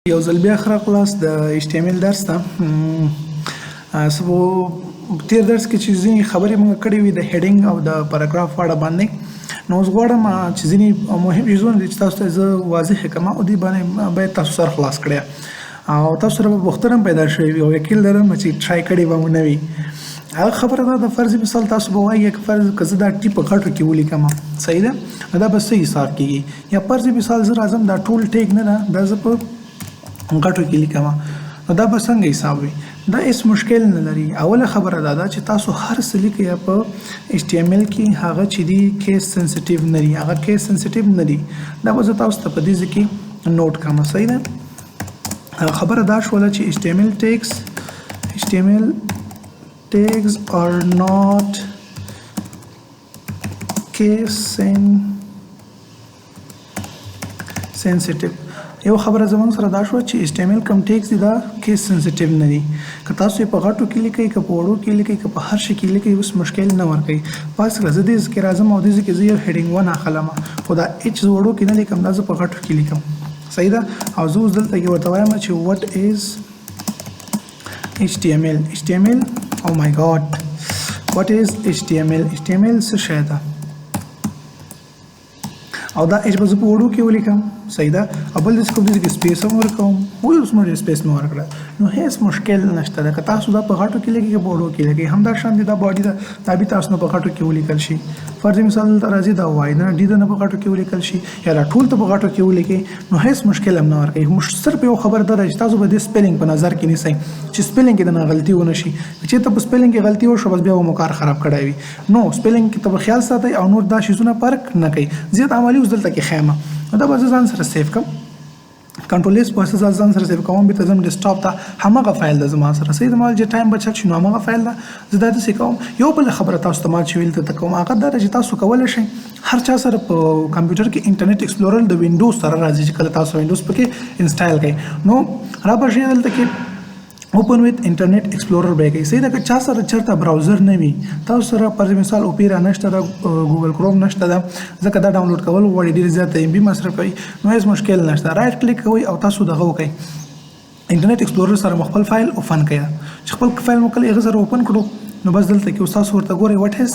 یو ځل بیا ښه راغلاست د HTML درس ته. تیر درس کې چې ځینې خبرې موږ کړې وي د هیډینګ او د پاراګراف په اړه باندې، نو اوس غواړم چې ځینې مهم څیزونه دي چې تاسو ته زه واضح کړم او دې باندې باید تاسو سره خلاص کړئ او تاسو سره به پوښتنه هم پیدا شوې وي او یقین لرم چې ټرای کړې به مو نه وي. هغه خبره ده د فرض مثال تاسو به وایي که فرض که زه دا ټي په غټو کې ولیکم، صحیح ده، دا به څه حساب کېږي؟ یا فرض مثال زه راځم دا ټول ټیګ نه ده، دا زه په غټو کې لیکم، نو دا به څنګه حساب وي؟ دا هیڅ مشکل نه لري. اوله خبره دا ده چې تاسو هر څه لیکئ په HTML کې هغه چې دي کیس سنسټیو نه دي، هغه کیس سنسټیو نه دي. دا به زه تاسو ته په دې ځای کې نوٹ کړم، صحیح ده. خبره دا شوله چې HTML tags are not case sensitive. یو خبره زموږ سره دا شو چې HTML کوم ټیکس دي دا کیس سنسټیو نه دي. که تاسو یې په غټو کې لیکئ، که په وړو کې لیکئ، که په هر شي کې لیکئ، اوس مشکل نه ورکوي. پس زه دې ځکه راځم او دې ځکه زه یو هیډینګ 1 اخلم، خو دا اچ وړو کې نه لیکم، دا زه په غټو کې لیکم، صحیح ده. او زه اوس دلته کې ورته وایم چې what is HTML. oh my god what is HTML څه شی ده؟ او دا اچ به زه په وړو کې ولیکم، صحیح ده. او بل داسې کوم داسې کې سپیس هم ورکوم، اوس مو سپیس مې ورکړه، نو هیڅ مشکل نشته ده. که تاسو دا په غټو کې لیکئ که په وړو کې لیکئ، همدا شان دي دا باډي ده، دا به تاسو نه په غټو کې ولیکل شي. فرض مثال دلته راځي دا وای نه ډي ده نه په غټو کې ولیکل شي، یا دا ټول ته په غټو کې ولیکئ، نو هیڅ مشکل هم نه ورکوي. صرف یو خبر دا ده چې تاسو به د سپیلینګ په نظر کې نیسئ چې سپیلینګ کې د نه غلطي ونه شي. چې ته په سپیلینګ کې غلطي وشو بس بیا مو کار خراب کړی وي. نو سپیلینګ کې ته به خیال ساتئ او نور دا شیزونه فرق نه کوي. زیات عملي اوس دلته کې خیمه دا به زه ځان سره سیف کړم، کنټرول اس په اساس ځان سره سیف کوم، به ته زم ډیسکټاپ ته همغه فایل د زما سره، صحیح ده. مال چې ټایم بچت شي نو همغه فایل ده زه دا څه کوم. یو بل خبره تاسو ته ما چې ویل ته کوم هغه دا چې تاسو کولای شئ هر چا سره په کمپیوټر کې انټرنیټ ایکسپلورر د وینډوز سره راځي چې کله تاسو وینډوز پکې انسټال کړئ نو را پښې دلته کې اوپن وذ انټرنیټ ایکسپلورر به کوي، صحیح ده. که چا سره چرته براوزر نه وي، تاسو سره پر مثال اوپیرا نشته ده، ګوګل کروم نشته ده، ځکه دا ډاونلوډ کول غواړي ډېر زیات MB مصرف کوي، نو هیڅ مشکل نشته. رائټ کلیک کوئ او تاسو دغه وکړئ انټرنیټ ایکسپلورر سره خپل فایل اوپن کړئ. چې خپل فایل مو کله هغه سره اوپن کړو نو بس دلته کې تاسو ورته ګورئ what is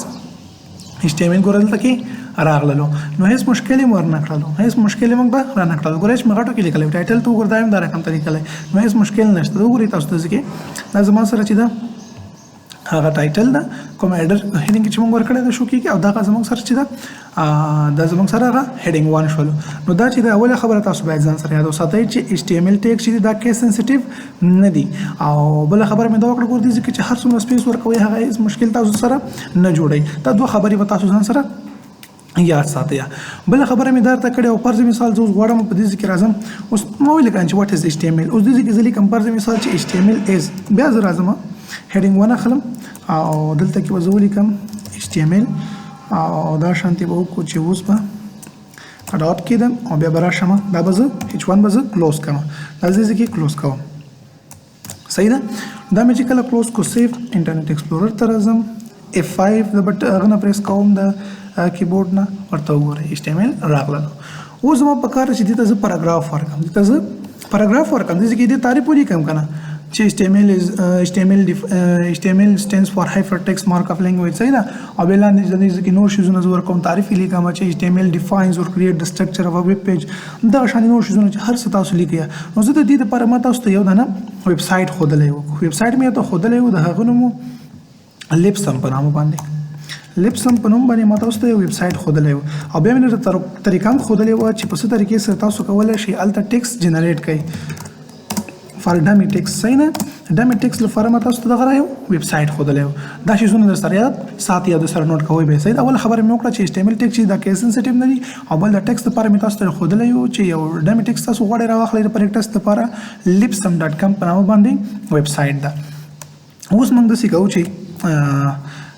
HTML ګورئ دلته کې راغللو، نو هیڅ مشکل یې ور نه کړلو، هیڅ مشکل یې موږ به را نه کړلو. ګورئ چې موږ غټو کې لیکلی ټایټل ته وګورئ دا رقم طریقه لري، نو هیڅ مشکل نشته. وګورئ تاسو ته ځکه دا زما سره چې دا هغه ټایټل ده کوم هیډر هیډینګ چې موږ ورکړی ده شو کېږي، او دا زموږ سره چې ده دا زموږ سره هغه هیډینګ 1 شولو. نو دا چې د اوله خبره تاسو باید ځان سره یاد وساتئ چې HTML ټیګ چې دا کیس سنسټیو نه دي. او بله خبره مې دا وکړه ګور دي چې هر څومره سپیس ورکوئ هغه هیڅ مشکل تاسو سره نه جوړئ. دا دوه خبرې به تاسو ځان سره یاد ساتئ. بل خبره مې درته کړې او فرض مثال زه اوس غواړم په دې کې راځم اوس ما ویل کړم چې what is HTML. اوس دې کې زه لیکم فرض مثال چې HTML is، بیا زه راځم هیډینګ 1 اخلم او دلته کې وزو لیکم HTML او دا شانتي به وکړو چې اوس به ډاټ کېدم او بیا به راشم دا به زه H1 به زه کلوز کړم، دا زه کې کلوز کوم، صحیح ده. دا مې چې کله کلوز کو سیف انټرنیټ ایکسپلورر ته راځم F5 د بټ هغه نه پریس کوم د کیبورډ نه ورته وګورئ HTML راغله. اوس زما په کار چې دې ته زه پاراګراف ورکړم، دې ته زه پاراګراف ورکړم، دې کې دې تعریف ولیکم کنه چې HTML stands for hypertext markup language، صحیح ده. او بل لاندې ځکه نور شیزونه زه ورکوم تعریف لیکم چې HTML defines or create the structure of a web page، دا شان نور شیزونه چې هر څه تاسو لیکئ. نو زه د دې لپاره ما تاسو ته یو دانه ویب سایټ ښودلی و، ویب سایټ مې ته ښودلی و، د هغه نوم لپسم په نامه باندې، لپسم په نوم باندې ما تاسو ته یو ویب سایټ ښودلی و. او بیا مې طریقه هم ښودلی وه چې په څه طریقې سره تاسو کولی شئ هلته ټیکسټ جنریټ کړئ فار ډمي ټیکسټ، صحیح نه. ډمي ټیکسټ لپاره ما تاسو ته دغه یو ویب سایټ ښودلی و. دا شیزونه در سره یاد ساتئ یا در سره نوټ کوئ به، صحیح ده. اوله خبره مې وکړه چې HTML ټیکسټ چې دا کیس سنسټیو نه دي، او بل د ټیکسټ لپاره مې تاسو ته ښودلی و چې یو ډمي ټیکسټ تاسو غواړئ راواخلئ د ټیکسټ لپاره lipsum.com په نامه باندې ویب سایټ ده. اوس موږ داسې کوو چې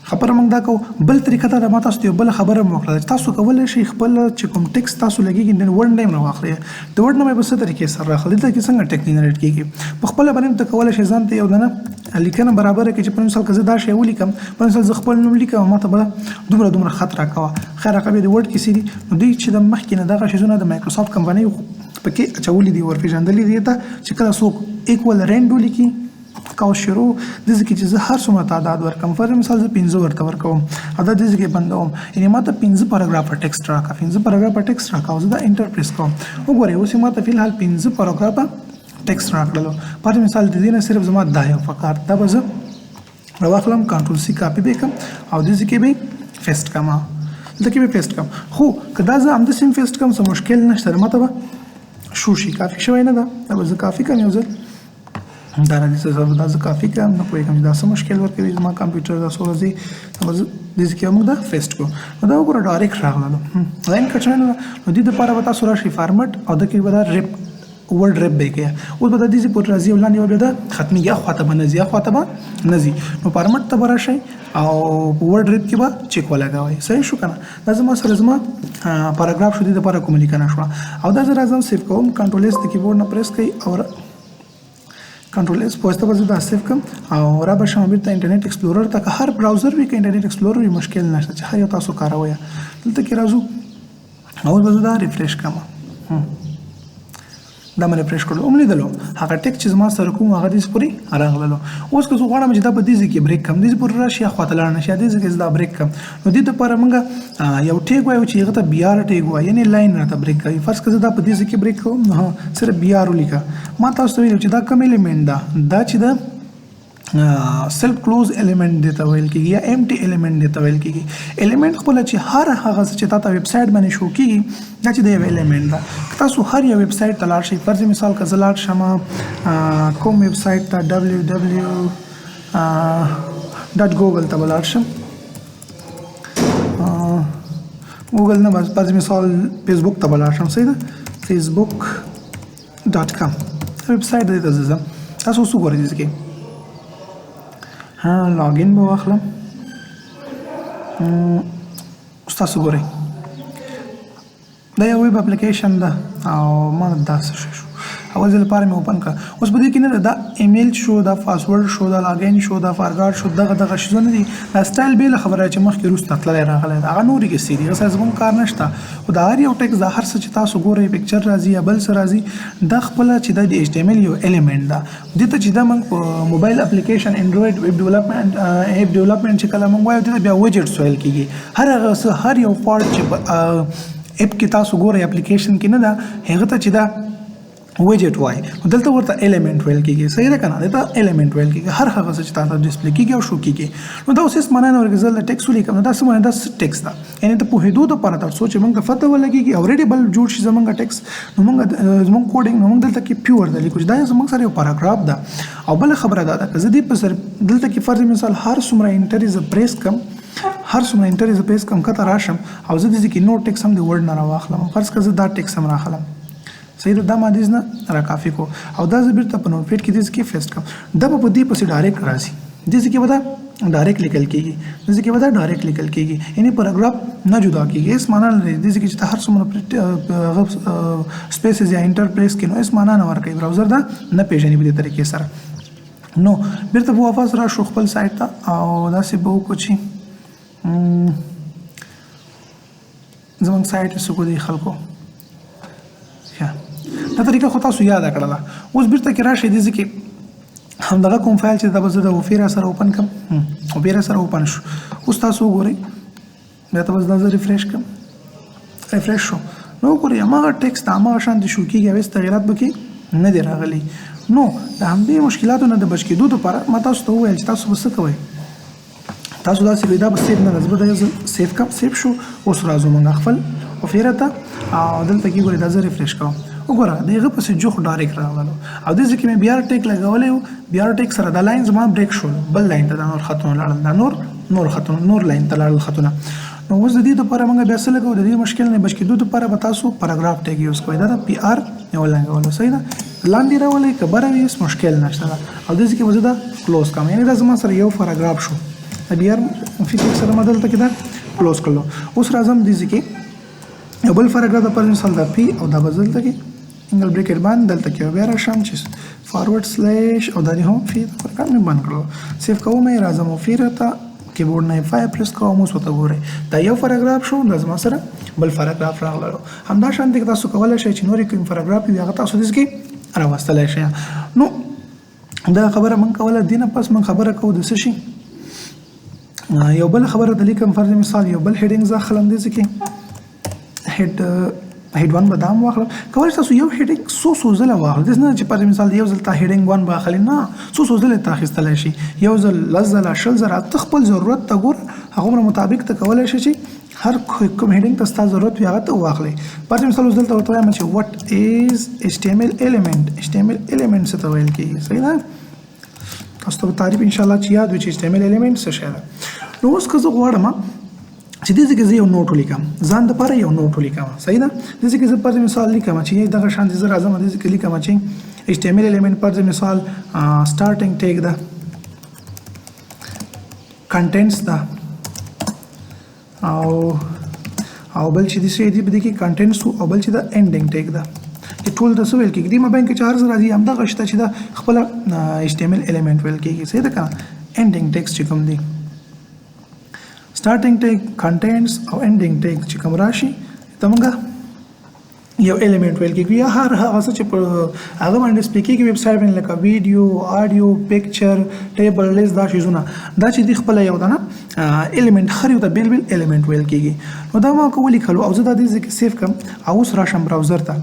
خبره موږ دا کوو. بل طریقه دا ما تاسو ته بل خبره مو وکړه چې تاسو کولی شئ خپل چې کوم ټیکسټ تاسو لګیږي د ورډ نیم نه واخلئ. د ورډ نیم په څه طریقې سره راخلئ، دلته کې څنګه ټیکسټ جنریټ کیږي. په خپله باندې ته کولی شئ ځان ته یو دانه لیکنه برابره کړئ چې په مثال که زه دا شی ولیکم، په مثال زه خپل نوم لیکم ما ته به دومره خط راکوه. خیر هغه بیا د ورډ کیسې دي، نو دوی چې د مخکې نه دغه شیزونه د مایکروسافټ کمپنۍ پکې اچولي دي ورپېژندلي دي ته چې کله څوک ایکول رینډ ولیکي کاو شروع داسې کې چې زه هر څومره تعداد ورکړم فار مثال زه 15 ورته ورکوم او دا داسې کې بندوم یعنې ما ته 15 پاراګرافه ټکسټ راکړه 15 پاراګرافه ټکسټ راکړه او زه دا انټر پریس کوم وګورئ اوس ما ته فلحال 15 پاراګرافه ټکسټ راکړلو فار مثال د دې نه صرف زما دا یو فقط دا به زه راواخلم کنټرول سی کاپي به کړم او داسې کې به پیسټ کړم دلته کې به پیسټ کړم خو که دا زه همداسې هم پیسټ کړم څه مشکل نشته ما ته به شو شي کافي شوی نه ده دا به زه کافي کړم یو ځل دا نه دي دا زه کافي کړم نه پوهېږم چې دا څه مشکل ورکوي زما کمپیوټر دا څو ورځې دا به زه داسې کې موږ دا پیسټ کړو نو دا وګوره ډایرکټ راغللو لاین کټ شوی نه ده نو دې دپاره به تاسو راشئ فارمټ او د کې به دا ریپ ورډ ریپ به کوي اوس به دا داسې پورې راځي او لاندې به بیا دا ختمېږي خواته به نه ځي خواته به نه ځي نو فارمټ ته به راشئ او په ورډ ریپ کې به چیک ولګوئ صحیح شو که نه دا زما سره زما پاراګراف شو دې دپاره کومه لیکنه شوه او دا زه راځم سیف کوم کنټرول ایس د کیبورډ نه پریس کوئ او کنټرول ایس پوسته به زه دا سیف کړم او را به شم بېرته انټرنیټ ایکسپلورر ته که هر براوزر وي که انټرنیټ ایکسپلورر وي مشکل نشته چې هر یو تاسو کاروئ دلته کې راځو اوس به زه دا ریفریش کړم دا مې ریفریش کړلو هم لیدلو هغه ټیک چې زما سره کوم هغه داسې پورې راغللو اوس که زه غواړم چې دا په دې ځای کې بریک کړم داسې پورې راشي یا خواته لاړ نه شي دې ځای کې زه دا بریک کړم نو دې دپاره موږ یو ټیک وایو چې هغه ته بي آر ټیک وایي یعنې لاین راته بریک کوي فرض که زه دا په دې ځای کې بریک کوم نو صرف بي آر ولیکه ما تاسو ته ویلو چې دا کوم الیمنټ دا چې دا سیلف کلوز الیمنٹ دیتا ویل کیږي یا امټي الیمنٹ دیتا ویل کیږي الیمنٹ خپل چې هر هغه چې تاسو ویب سټ باندې شو کیږي دا چې د الیمنٹ دا تاسو هر یو ویب سټ ته لاړ شئ فرض مثال که زه لاړ شم کوم ویب سټ ته www.google ته لاړ شم ګوګل نه فرض مثال فیسبوک ته لاړ شم صحیح ده facebook.com ویب سټ دی ته ځم تاسو څه ګورئ دې کې لاګین به واخلم اوس تاسو ګورئ دا یو ویب اپلیکیشن ده او ما دا څه شی شو اول ځل لپاره مې اوپن کړه اوس په دې کې نه دا ایمیل شو دا پاسورډ شو دا لاګین شو دا فارګارډ شو دغه شیزونه دي دا سټایل بیل خبره چې مخکې وروسته تللی راغلی هغه نورې کیسې دي هغه سره زموږ کار نشته خو دا هر یو ټیکس دا هر څه چې تاسو ګورئ پکچر راځي یا بل څه راځي دا خپله چې دا د ایچ ټي ایم ایل یو الیمنټ ده دې ته چې دا موږ په موبایل اپلیکیشن انډرویډ ویب ډیولپمنټ چې کله موږ وایو دې ته بیا ویجټس ویل کېږي هر هغه څه هر یو پارټ چې اپ کې تاسو ګورئ اپلیکیشن کې نه ده هغه ته چې دا ویجټ وای دلته ورته الیمنٹ ویل کیږي صحیح ده کنه دلته الیمنٹ ویل کیږي هر هغه څه چې تاسو ډسپلی کیږي او شو کیږي نو دا اوس معنا نه ورګه زل ټیکس ولیکم دا څه معنا دا ټیکس ده یعنی ته په حدود پر تر سوچ موږ فتح ولګيږي اوريډي بل جوړ شي زمونږ ټیکس نو موږ کوډینګ نو موږ دلته کې پیور د لیکو دا زمونږ سره یو پاراګراف ده او بل خبره ده چې زه دې په سر دلته کې فرض مثال هر څومره انټر از پریس کم هر څومره انټر از پریس کم کته راشم او زه دې کې نو ټیکس هم د ورډ نه راواخلم فرض کړه زه دا ټیکس هم راخلم صحیح ده دا مادیز نه را کافي کو او دا زه بیرته په نوټ پیډ کې دې کې فیسټ کوم دا په دې پسې ډایرکټ راځي دې کې ودا ډایرکټ لیکل کېږي دې کې ودا ډایرکټ لیکل کېږي یعنی پاراګراف نه جدا کېږي اس معنا لري دې کې چې هر څومره سپیسز یا انټرپریس کې نو اس معنا نه ورکوي براوزر دا نه پیژني په دې طریقې سره نو بیرته په واپس را شو خپل سایت ته او دا سی به کوچی زمونږ سایت څه کوي خلکو دا طریقه خو تاسو یاد کړله اوس بیرته کې راشئ دې کې همدغه کوم فایل چې دا به زه د اوپیرا سره اوپن کړم اوپیرا سره اوپن شو اوس تاسو وګورئ بیا ته بس دا زه ریفریش کړم ریفریش شو نو وګورئ هماغه ټیکسټ هماغه شانتې شو کېږي هېڅ تغیرات پکې نه دي راغلي نو د همدې مشکلاتو نه د بچ کېدو دپاره ما تاسو ته وویل چې تاسو به څه کوئ تاسو داسې وي دا به سیف نه ده زه به دا سیف کړم سیف شو اوس راځو موږ خپل اوپیرا ته او دلته کې ګورئ دا زه ریفریش کوم وګوره دغه پسې جوخ ډایرکټ راغلو او د ځکه مې بیا ټیک لګولې و بیا ټیک سره د لاین زما بریک شو بل لاین ته د نور خطونه لاړل دا نور خطونه نور لاین ته لاړل خطونه نو اوس د دې لپاره موږ بیا څه لګو د دې مشکل نه بچ کېدو لپاره به تاسو پاراګراف ټیک یوز کوئ دا د پی آر یو لګولو صحیح ده لاندې راولئ که بره وي مشکل نشته او د ځکه وزه دا کلوز کوم یعنی دا زما سره یو پاراګراف شو د بیا فیچر سره مدل ته کې دا کلوز کړلو اوس راځم د ځکه یو بل پاراګراف د پر مثال دا پی او دا بدل ته کې انګل بریکر باندې دلته کې بیا راشم چې فارورډ سلیش او دا هم فی پرکار مې بند کړو سیف کوم یې راځم او فیر ته کیبورډ نه 5 پریس کوم اوس وته ګورئ دا یو پاراګراف شو د زما سره بل پاراګراف راغلو. همدا شانتي تاسو کولای شئ چې نورې کوم پاراګراف وي هغه تاسو دې کې راوستلی شئ. نو دا خبره من کوله دې نه پس من خبره کوو د څه شي یو بل خبره د لیکم فرض مثال یو بل هیډینګ زه اخلم دې کې هیډ 1 به دام واخلم. کولای شئ تاسو یو هیډینګ څو ځله واخلئ. داسې نه چې فرض مثال یو ځل تا هیډینګ 1 به اخلئ، نه څو ځله تا اخیستلی شي، یو ځل لس ځله شل ځله ته خپل ضرورت ته ګوره هغومره مطابق ته کولی شئ چې هر کوم هیډینګ ته ستا ضرورت وي هغه ته واخلئ. فرض مثال اوس دلته ورته وایم چې وټ ایز HTML element. HTML element څه ته ویل کېږي؟ صحیح ده؟ تاسو ته به تعریف انشاءالله چې یاد وي چې HTML element څه شی ده. نو اوس که زه غواړم چې دې ځای کې زه یو نوټ ولیکم، ځان دپاره یو نوټ ولیکم، صحیح ده؟ دې ځای کې زه فرض مثال لیکم چې دغه شانتې زه راځم دې ځای کې لیکم چې HTML element فرض مثال starting tag ده، contents ده، او بل چې دې شی دې کې contents او بل چې ده ending tag ده. ټول د څه ویل کېږي؟ دې مابین کې چې هر څه راځي همدغه شته چې ده خپله HTML element ویل کېږي، صحیح ده که نه؟ ending text چې کوم دی starting tag contents او ending tag چې کوم راشي ته موږ یو element ویل کېږي یا هر هغه څه چې په هغه باندې ډسپلی کېږي ویب سایټ باندې لکه ویډیو آډیو پکچر ټیبل لیست دا شیزونه دا چې دې خپله یو ده نه element هر یو ته بیل بیل element ویل کېږي. نو دا ما که ولیکلو او زه دا دې ځای کې سیف کړم او اوس راشم براوزر ته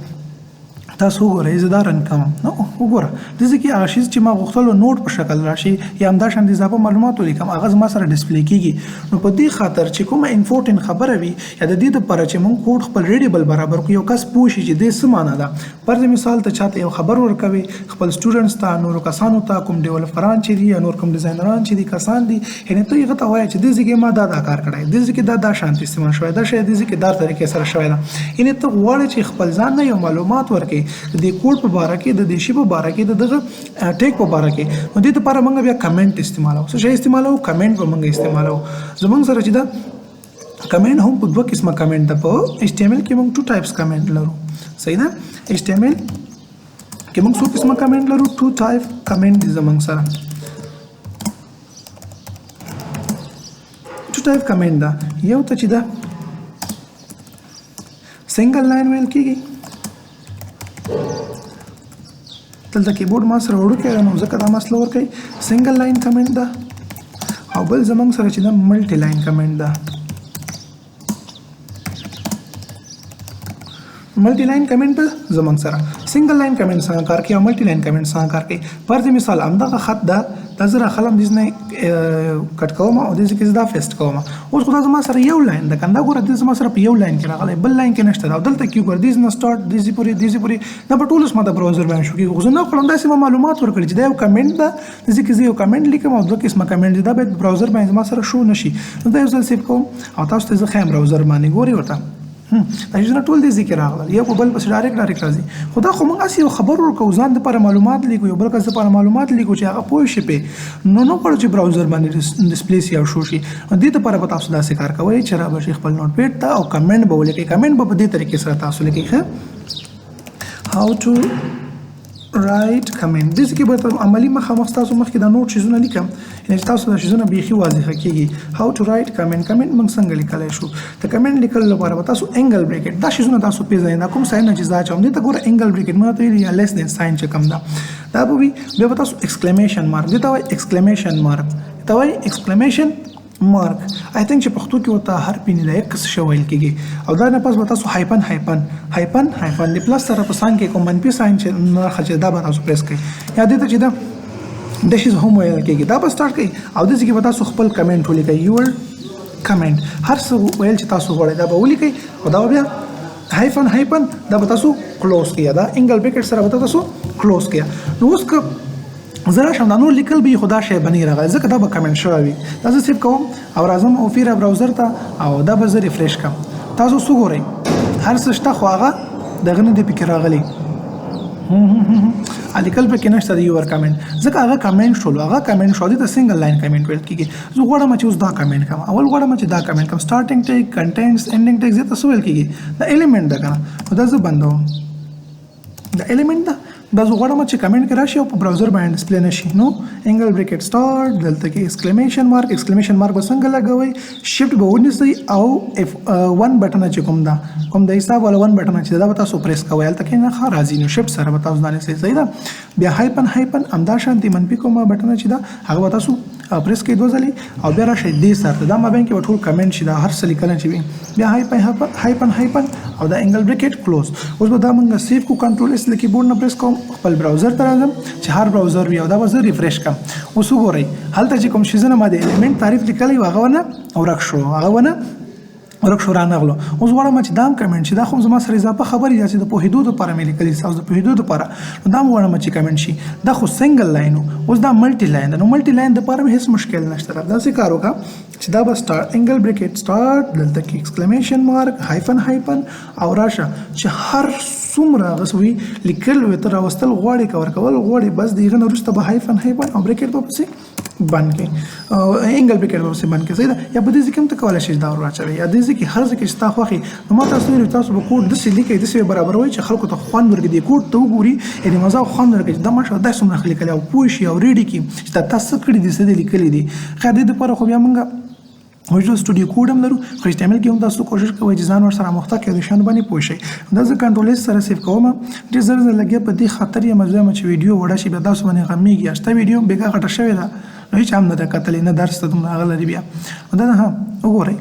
تاسو وګورئ زه دا رن کوم. نو وګوره دې ځای کې هغه شیز چې ما غوښتلو نوټ په شکل راشي یا همدا شان د اضافه معلومات ولیکم هغه زما سره ډسپلی کېږي. نو په دې خاطر چې کومه امپورټنټ خبره وي یا د دې دپاره چې موږ کوډ خپل ریډیبل برابر کړو یو کس پوه شي چې دې څه معنا ده. فرض مثال ته چاته یو خبر ورکوي خپل سټوډنټس ته نورو کسانو ته کوم ډیولپران چې دي یا نور کوم ډیزاینران چې دي کسان دي یعنې ته هغه ته وایه چې دې ځای کې ما دا کار کړی، دې ځای کې دا شانتي استعمال شوی، دا شی دې ځای کې دا طریقې سره شوی ده. یعنې ته غواړې چې خپل ځان نه یو معلومات ورکړې د دې کوډ په باره کې د دې شي په باره کې د دغه ټیک په باره کې. نو دې دپاره موږ بیا کمنټ استعمالوو. څه شی استعمالوو؟ کمنټ به موږ استعمالوو. زموږ سره چې دا کمنټ هم په دوه قسمه کمنټ ده. په HTML کې موږ 2 types کمنټ لرو، صحیح ده؟ HTML کې موږ څو قسمه کمنټ لرو؟ 2 type کمنټ دي زموږ سره. 2 type کمنټ ده. یو ته چې ده سنگل لاین ویل کېږي، دلته کیبورډ ما سره وړوکی ده نو ځکه دا مسله ورکوي. سنگل لاین کمنټ ده او بل زموږ سره چې ده ملټي لاین کمنټ ده. ملټي لاین کمنټ به زموږ سره سنگل لاین کمنټ څنګه کار کوي او ملټي لاین کمنټ څنګه کار کوي. فرض مثال همدغه خط ده دا زه راخلم دې نه کټ کوم او دې کې زه دا پیسټ کوم. اوس خو دا زما سره یو لاین ده کنده ګوره دې زما سره په یو لاین کې راغلی بل لاین کې نشته ده او دلته کې ګوره دې نه سټارټ دې پورې دا په ټولو ما د براوزر باندې شو کېږي. خو زه نه غواړم داسې ما معلومات ورکړي چې دا یو کمنټ ده دې کې زه یو کمنټ لیکم او دوه قسمه کمنټ دي دا باید براوزر باندې زما سره شو نشي. نو دا یو ځل سیف کوم او تاسو ته زه ښیم براوزر باندې ګورئ ورته دا شیزونه ټول دې ذکر راغلل یو په بل پسې ډایرکټ راځي. خو دا خو موږ هسې یو خبر ورکوو ځان دپاره معلومات لیکو یو بل کس دپاره معلومات لیکو چې هغه پوه شي پې نو نه غواړو چې براوزر باندې ډسپلی سي او شو شي. دې دپاره به تاسو داسې کار کوئ چې را به شي خپل نوټ پیډ ته او کمنټ به ولیکئ. کمنټ به په دې طریقې سره تاسو لیکئ ښه هاو ټو رایټ کمنټ. دې کې به عملي مخامخ تاسو مخکې دا نوټ شیزونه لیکم یعنې تاسو دا شیزونه بیخي واضحه کېږي. هاو ټو رایټ کمنټ. کمنټ موږ څنګه لیکلی شو؟ د کمنټ لیکلو لپاره به تاسو انګل بریکټ دا شیزونه تاسو پیژنئ. دا کوم ساین چې زه اچوم دې ته ګوره انګل بریکټ موږ ته ویلي یا لیس دین ساین چې کوم ده دا به وي. بیا به تاسو ایکسکلیمیشن مارک دې ته وایي ایکسکلیمیشن مارک ته وایي ایکسکلیمیشن مارک. آی تھنک چې پښتو کې ورته حرف یې د ایکس ښه ویل کېږي او دا نه پس به تاسو هایپن د پلس سره په ساین کې کوم منفي ساین چې نرخه چې دا به تاسو پریس کړئ یا دې ته چې دا دشیز هم ویل کېږي دا به سټارټ کړئ او داسې کې به تاسو خپل کمنټ ولیکئ یور کمنټ هر څه ویل چې تاسو غواړئ دا به ولیکئ او دا بیا هایپن دا به تاسو کلوز کړئ دا انګل بریکټ سره به تاسو کلوز کړئ. نو اوس که زه راشم دا نور لیکل به خدا شی بنی راغلی ځکه دا به کمنټ شوی وي. دا زه سیف کوم او راځم اوفیره براوزر ته او دا به زه ریفریش کړم. تاسو څه ګورئ هر څه شته خو هغه دغه نه دی پکې راغلی لیکل پکې نشته د یور کمنټ ځکه هغه کمنټ شول هغه کمنټ شو دې ته سنگل لاین کمنټ ویل کېږي. زه غواړم چې اوس دا کمنټ کوم اول غواړم چې دا کمنټ کوم سټارټینګ ټیګ کنټینټس اینډینګ ټیګ زه ته څه ویل کېږي دا ایلیمنټ ده که نه نو دا زه بندوم دا ایلیمنټ ده دا زه غواړم چې کمنټ کې راشي او په براوزر باندې ډسپلی نشي. نو انګل بریکټ سٹارټ دلته کې ایکسکلیمیشن مارک به څنګه لګوي، شیفټ به ونیسئ او اف 1 بټن چې کوم د حساب ولا 1 بټن چې دا به تاسو پریس کوئ هلته کې نه ښه راځي، نو شیفټ سره به تاسو دانې صحیح ده. بیا هایپن همدا شانتي منفي کومه بټن چې دا هغه به تاسو پریس کوئ 2 ځلې او بیا راشئ دې سره دا مابین کې به ټول کمنټ شي دا هر څه لیکل چې وي. بیا هایپن او دا انګل بریکټ کلوز. اوس به دا موږ سیف کو کنټرول اس له کیبورډ نه پریس کوم، خپل براوزر ته راځم چې هر براوزر وي او دا به زه ریفریش کوم. اوس وګورئ هلته چې کوم شیزونه ما د الیمنټ تعریف لیکلی و هغه ونه ورک شو رانغلو. اوس غواړم چې دا هم کمنټ شي، دا خو زما سره اضافه خبرې ده چې د پوهېدو دپاره مې لیکلي تاسو د پوهېدو دپاره، نو دا هم غواړم چې کمنټ شي. دا خو سنګل لاین اوس دا ملټي لاین ده، نو ملټي لاین دپاره مې هېڅ مشکل نشته. داسې کار وکړه چې دا به سټارټ انګل بریکټ سټارټ دلته کې ایکسکلیمیشن مارک هایپن او راشه چې هر څومره هغه وي لیکل وي ته راوستل غواړې که ورکول غواړې بس د هغه نه وروسته به هایپن او بریکټ به پسې بند کړئ او انګل بریکټ به پسې بند کړئ. صحیح ده. یا په دې ځای کې هم ته کولی شئ دا ور واچوئ، یا دې ځای کې هر ځای کې چې ستا خوښ وي. نو ما تاسو ویلي تاسو به کوډ داسې لیکئ داسې به برابروئ چې خلکو ته خوند ورکړي، دې کوډ ته وګوري یعنې مزه او خوند ورکړي چې دا ماشه دا څومره ښه لیکلی او پوه شي او ریډ یې کړي چې دا تاسو څه کړي دي څه دې لیکلي دي. خیر دې دپاره خو بیا موږ ویژوال سټوډیو کوډ هم لرو، خو ایچ ټي ایم ایل کې هم تاسو کوشش کوئ چې ځان ورسره مخته کړئ د شیانو باندې پوه شئ. دا زه کنټرول ایس سره سیف کوم، ډېر زر لګیا په دې خاطر یم چې ویډیو وړه شي بیا تاسو باندې غمیږي. شته ویډیو بېګا غټه شوې ده نو هېڅ هم نه ده کتلې نه درس ته دومره هغه لري. بیا دا ها وګورئ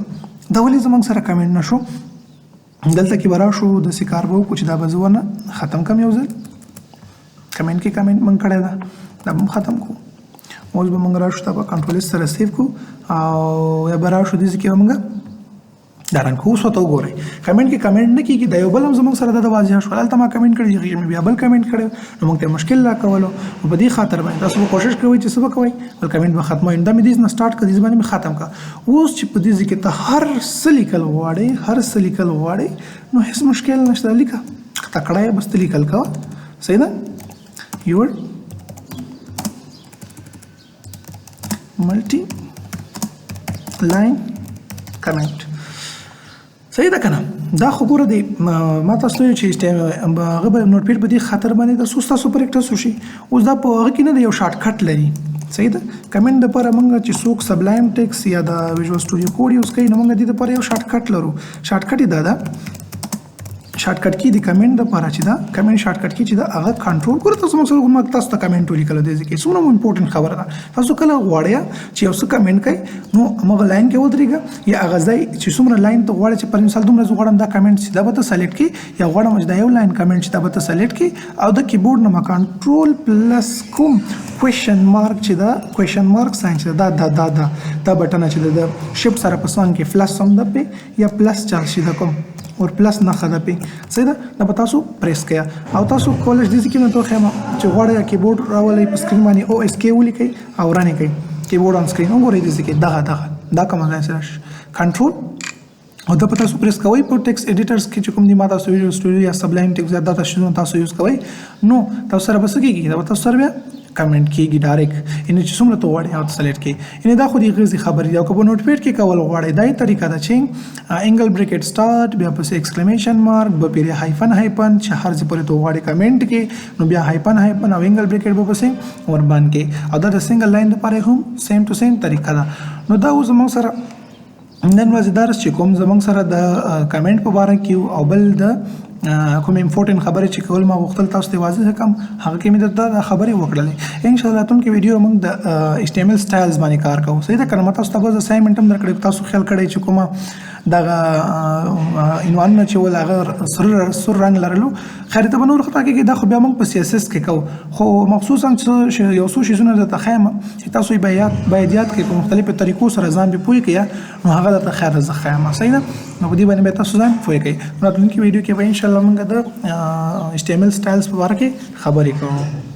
دا ولې زموږ سره کمنټ نه شو. دلته کې به راشو داسې کار به وکړو چې دا به زه ونه ختم کړم یو ځل. کمنټ کې کمنټ موږ کړی ده دا به هم ختم کړو. اوس به موږ راشو دا به کنټرول ایس سره سیف کړو او یا به راشو دې ځای کې به موږ دا رنګ اوس ورته وګورئ. کمنټ کې کمنټ نه کېږي دا یو بل هم زموږ سره د واضح شول. هلته ما کمنټ کړی هغې مې بیا بل کمنټ کړی نو موږ ته مشکل راکولو. په دې خاطر باندې تاسو به کوشش کوئ چې څه به کوئ بل کمنټ به ختموئ. دا مې دې نه سټارټ کړه دې باندې مې ختم کړه. اوس چې په دې ځای کې ته هر څه لیکل غواړئ نو هېڅ مشکل نشته، لیکه تکړه یې بس ته لیکل کوه. صحیح ده. یور ملټي لاین کمنټ. صحیح ده که نه. دا خو ګوره دی ما تاسو ویل چې هغه به نوټ پیډ په دې خاطر باندې د ستاسو پریکټس وشي. اوس دا په هغه کې نه دی یو شارټ کټ لري. صحیح ده. کمنټ دپاره موږ چې څوک سبلایم ټیکس یا د ویژوال سټوډیو کوډ یوز کوي نو موږ دې دپاره یو شارټ کټ لرو. شارټ کټ یې دا ده شارټ کټ کې د کمنټ دپاره چې دا کمنټ شارټ کټ کې چې دا هغه کنټرول ګوره تاسو موږ تاسو ته کمنټ ولیکلو دې ځای کې څومره امپورټنټ خبره ده. تاسو کله غواړئ چې یو څه کمنټ کوئ نو هماغه لاین کې ودرېږه یا هغه ځای چې څومره لاین ته غواړئ چې پر مثال دومره زه غواړم دا کمنټ چې دا به ته سلیکټ کړي یا غواړم چې دا یو لاین کمنټ چې دا به ته سلیکټ کړي او د کیبورډ نه ما کنټرول پلس کوم کوېشن مارک چې دا کوېشن مارک ساین چې دا بټن چې د شپ سره په څنګ کې پلس هم ده پې یا پلس چارج شي دا کوم और प्लस नخه ده پې. صحیح ده. دا به تاسو پریس کړئ او تاسو کولی شئ دې کې نه توخیم چې غواړئ کیبورډ راولئ په سکرین باندې او اس کې ولیکئ او رن یې کړئ کیبورډ آن سکرین. وګورئ دې کې دا کومه ځای سره کنټرول او دا په تاسو پریس کوئ په ټیکس ایډیټرز کې چې کوم دي ما تاسو ویډیو سټوډیو یا سبلایم ټیکس یا دا تاسو یوز کوئ نو تاسو سره به څه کېږي دا به تاسو سره بیا کمنټ کېږي ډایرکټ یعنې چې څومره ته غواړئ هغه ته سلیکټ کړئ. یعنې دا خو د غیزي خبرې دي او که په نوټ پیډ کې کول غواړئ دا یې طریقه ده چې انګل بریکټ سټارټ بیا پسې ایکسکلیمیشن مارک به پیرې هایفن چې هر ځای پورې ته غواړئ کمنټ کې نو بیا هایفن او انګل بریکټ به پسې ور باندې کې او دا د سنګل لاین لپاره هم سیم ټو سیم طریقه ده. نو دا اوس زموږ سره نن ورځې درس چې کوم زموږ سره د کمنټ په باره کې او بل د کوم امپورټنټ خبرې چې کول ما غوښتل تاسو ته واضح کړم هغه کې مې درته دا خبرې وکړلې. ان شاء الله راتلونکي ویډیو موږ د ایچ ټي ایم ایل سټایلز باندې کار کوو. صحیح ده که نه. ما تاسو ته بس اساینمنټ هم درکړی تاسو خیال کړئ چې کومه دغه عنوانونه چې ول هغه سور رنګ لرلو خیر ته به نور خطا کېږي دا خو بیا موږ په سی اس اس کې کوو خو مخصوصا چې یو څو شیزونه درته ښیم چې تاسو یې باید یاد کړئ په مختلفو طریقو سره ځان پرې پوه کړئ نو هغه درته خیر زه ښیم. صحیح ده. نو په دې باندې به تاسو ځان پوه کړئ. راتلونکي ویډیو کې به انشاءالله موږ د ایچ ټي ایم ایل سټایلز په باره کې خبرې کوو.